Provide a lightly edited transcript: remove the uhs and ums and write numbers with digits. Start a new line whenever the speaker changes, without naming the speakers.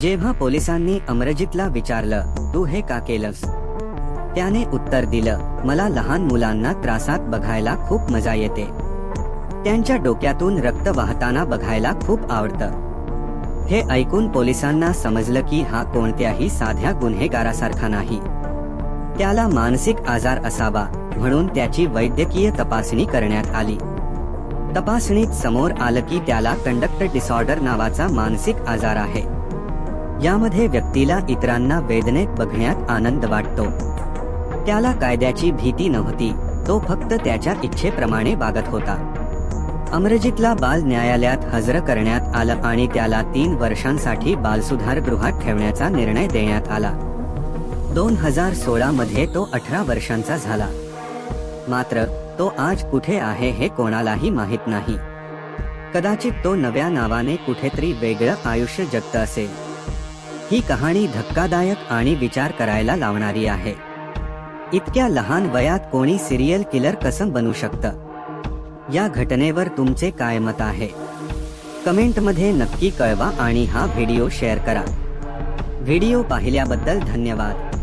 जेव्हा पोलिसांनी अमरजितला विचारलं, तू हे का केलंस? त्याने उत्तर दिलं, मला लहान मुलांना त्रासात बघायला खूप मजा येते. त्यांच्या डोक्यातून रक्त वाहताना बघायला खूप आवडतं. हे ऐकून पोलिसांना समजलं की हा कोणत्याही साध्या गुन्हेगारासारखा नाही. त्याला मानसिक आजार असावा म्हणून त्याची वैद्यकीय तपासणी करण्यात आली. तपासणीत समोर आलं की त्याला कंडक्ट डिसऑर्डर नावाचा मानसिक आजार आहे. यामध्ये व्यक्तीला इतरांना वेदनेत बघण्यात आनंद वाटतो. त्याला कायद्याची भीती नव्हती, तो फक्त त्याच्या इच्छेप्रमाणे वागत होता. अमरजितला बाल न्यायालयात हजर करण्यात आलं आणि त्याला 3 वर्षांसाठी बालसुधारगृहात ठेवण्याचा निर्णय देण्यात आला. 2016 मध्ये तो 18 वर्षांचा झाला. मात्र तो आज कुठे आहे हे कोणालाही माहित नाही. कदाचित तो नव्या नावाने कुठेतरी वेगळं आयुष्य जगत असेल. ही कहाणी धक्कादायक आणि विचार करायला लावणारी आहे. इतक्या लहान वयात कोणी सिरियल किलर कसं बनू शकतं? या घटनेवर तुमचे काय मत आहे? कमेंटमध्ये नक्की कळवा आणि हा व्हिडिओ शेअर करा. व्हिडिओ पाहिल्याबद्दल धन्यवाद.